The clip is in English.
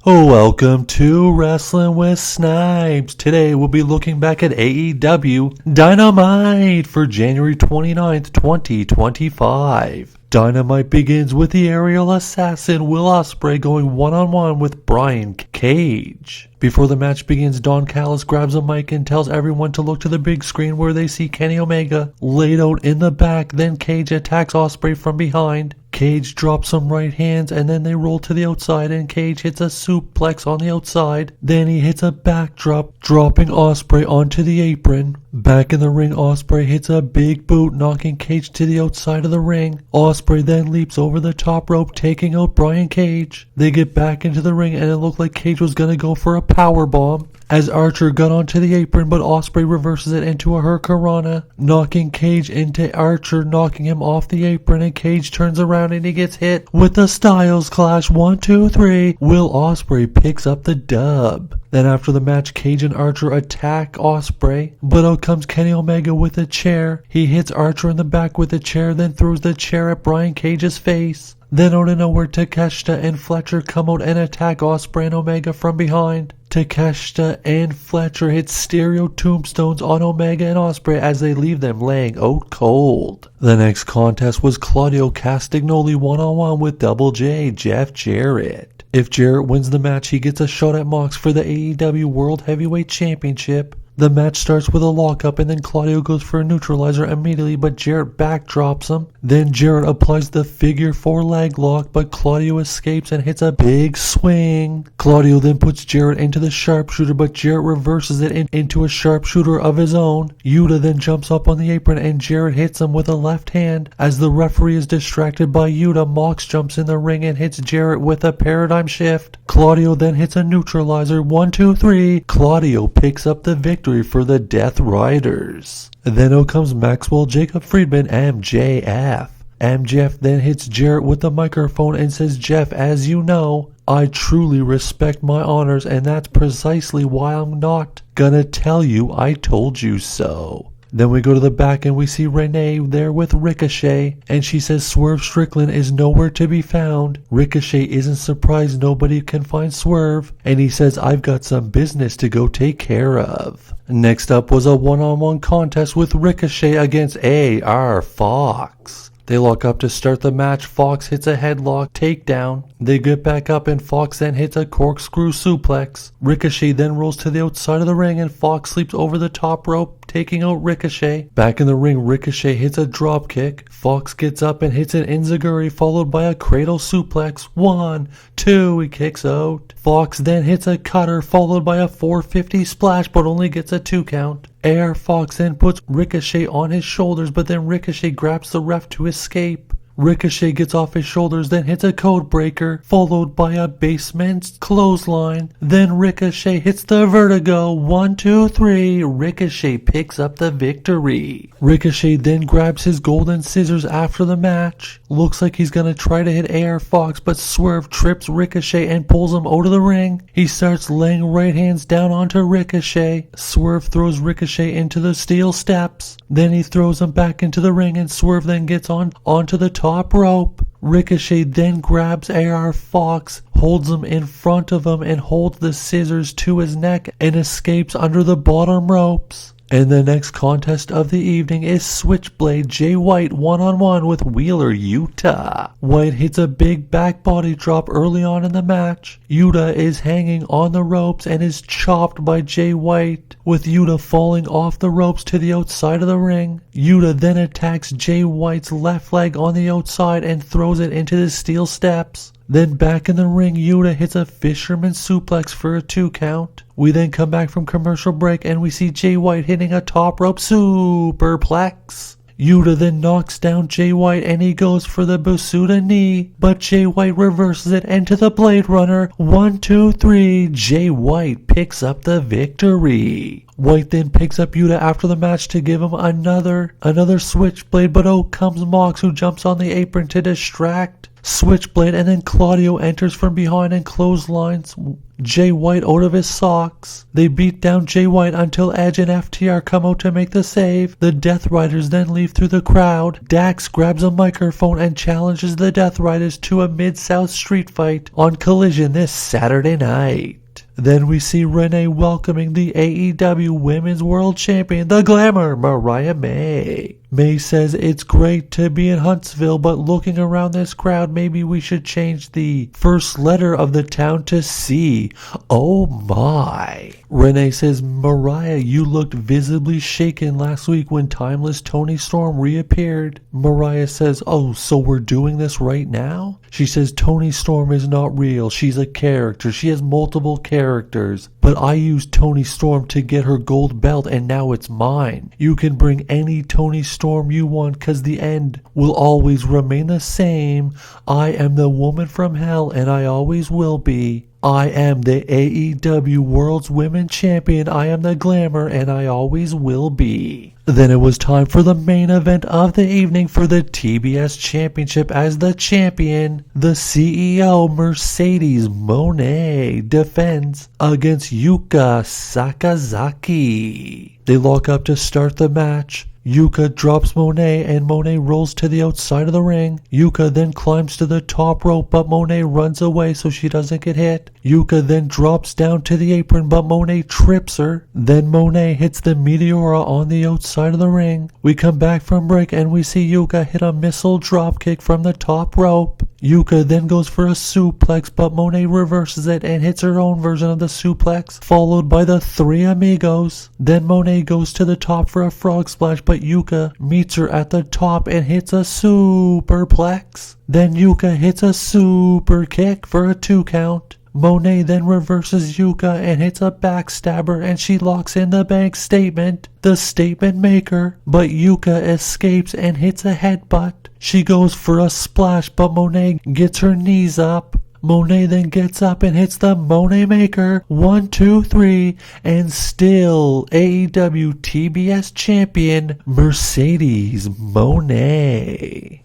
Welcome to Wrestling with Snipes. Today we'll be looking back at AEW Dynamite for January 29th, 2025. Dynamite begins with the aerial assassin Will Ospreay going one-on-one with Brian Cage. Before the match begins, Don Callis grabs a mic and tells everyone to look to the big screen where they see Kenny Omega laid out in the back. Then Cage attacks Ospreay from behind. Cage drops some right hands and then they roll to the outside and Cage hits a suplex on the outside. Then he hits a backdrop, dropping Ospreay onto the apron. Back in the ring, Ospreay hits a big boot, knocking Cage to the outside of the ring. Ospreay then leaps over the top rope, taking out Brian Cage. They get back into the ring and it looked like Cage was gonna go for a power bomb as Archer got onto the apron, but Ospreay reverses it into a Hurricanrana, knocking Cage into Archer, knocking him off the apron, and Cage turns around and he gets hit with the Styles Clash. 1, 2, 3. Will Ospreay picks up the dub. Then after the match, Cage and Archer attack Ospreay, but out comes Kenny Omega with a chair. He hits Archer in the back with a chair, then throws the chair at Brian Cage's face. Then out of nowhere, Takeshita and Fletcher come out and attack Ospreay and Omega from behind. Takeshita and Fletcher hit stereo tombstones on Omega and Ospreay as they leave them laying out cold. The next contest was Claudio Castagnoli one-on-one with Double J, Jeff Jarrett. If Jarrett wins the match, he gets a shot at Mox for the AEW World Heavyweight Championship. The match starts with a lockup and then Claudio goes for a neutralizer immediately, but Jarrett backdrops him. Then Jarrett applies the figure 4 leg lock, but Claudio escapes and hits a big swing. Claudio then puts Jarrett into the sharpshooter, but Jarrett reverses it into a sharpshooter of his own. Yuta then jumps up on the apron and Jarrett hits him with a left hand. As the referee is distracted by Yuta, Mox jumps in the ring and hits Jarrett with a paradigm shift. Claudio then hits a neutralizer. 1, 2, 3. Claudio picks up the victory for the Death Riders. Then out comes Maxwell Jacob Friedman, MJF. MJF then hits Jarrett with the microphone and says, "Jeff, as you know, I truly respect my honors, and that's precisely why I'm not gonna tell you I told you so." Then we go to the back and we see Renee there with Ricochet, and she says Swerve Strickland is nowhere to be found. Ricochet isn't surprised nobody can find Swerve, and he says, "I've got some business to go take care of." Next up was a one-on-one contest with Ricochet against AR Fox. They lock up to start the match. Fox hits a headlock takedown. They get back up and Fox then hits a corkscrew suplex. Ricochet then rolls to the outside of the ring and Fox sleeps over the top rope, taking out Ricochet. Back in the ring, Ricochet hits a drop kick. Fox gets up and hits an enziguri followed by a cradle suplex. 1, 2, he kicks out. Fox then hits a cutter followed by a 450 splash, but only gets a 2 count. AR Fox then puts Ricochet on his shoulders, but then Ricochet grabs the ref to escape. Ricochet gets off his shoulders, then hits a code breaker, followed by a basement clothesline. Then Ricochet hits the vertigo. 1, 2, 3. Ricochet picks up the victory. Ricochet then grabs his golden scissors after the match. Looks like he's gonna try to hit AR Fox, but Swerve trips Ricochet and pulls him out of the ring. He starts laying right hands down onto Ricochet. Swerve throws Ricochet into the steel steps. Then he throws him back into the ring and Swerve then gets onto the top rope. Ricochet then grabs AR Fox, holds him in front of him and holds the scissors to his neck and escapes under the bottom ropes. And the next contest of the evening is Switchblade Jay White one-on-one with Wheeler Yuta. White hits a big back body drop early on in the match. Yuta is hanging on the ropes and is chopped by Jay White, with Yuta falling off the ropes to the outside of the ring. Yuta then attacks Jay White's left leg on the outside and throws it into the steel steps. Then back in the ring, Yuta hits a fisherman suplex for a 2 count. We then come back from commercial break and we see Jay White hitting a top rope superplex. Yuta then knocks down Jay White and he goes for the Basuda knee, but Jay White reverses it into the Blade Runner. 1, 2, 3. Jay White picks up the victory. White then picks up Yuta after the match to give him another switchblade, but out comes Mox, who jumps on the apron to distract Switchblade, and then Claudio enters from behind and clotheslines Jay White out of his socks. They beat down Jay White until Edge and FTR come out to make the save. The Death Riders then leave through the crowd. Dax grabs a microphone and challenges the Death Riders to a Mid-South street fight on Collision this Saturday night. Then we see Renee welcoming the AEW Women's World Champion, the Glamour, Mariah May. May says it's great to be in Huntsville, but looking around this crowd, maybe we should change the first letter of the town to C. Oh my. Renee says, Mariah, you looked visibly shaken last week when Timeless Tony Storm reappeared. Mariah says, oh, so we're doing this right now? She says, Tony Storm is not real. She's a character. She has multiple characters. But I used Tony Storm to get her gold belt, and now it's mine. You can bring any Tony Storm you want, cause the end will always remain the same. I am the woman from hell, and I always will be. I am the AEW World's Women Champion. I am the Glamour, and I always will be. Then it was time for the main event of the evening for the TBS Championship, as the champion, the CEO Mercedes Moné, defends against Yuka Sakazaki. They lock up to start the match. Yuka drops Moné and Moné rolls to the outside of the ring. Yuka then climbs to the top rope, but Moné runs away so she doesn't get hit. Yuka then drops down to the apron, but Moné trips her. Then Moné hits the Meteora on the outside of the ring. We come back from break and we see Yuka hit a missile dropkick from the top rope. Yuka then goes for a suplex, but Moné reverses it and hits her own version of the suplex, followed by the Three Amigos. Then Moné goes to the top for a frog splash, but Yuka meets her at the top and hits a superplex. Then Yuka hits a super kick for a 2 count. Moné then reverses Yuka and hits a backstabber, and she locks in the bank statement, the statement maker, but Yuka escapes and hits a headbutt. She goes for a splash, but Moné gets her knees up. Moné then gets up and hits the Moné Maker, 1, 2, 3, and still AEW TBS champion Mercedes Moné.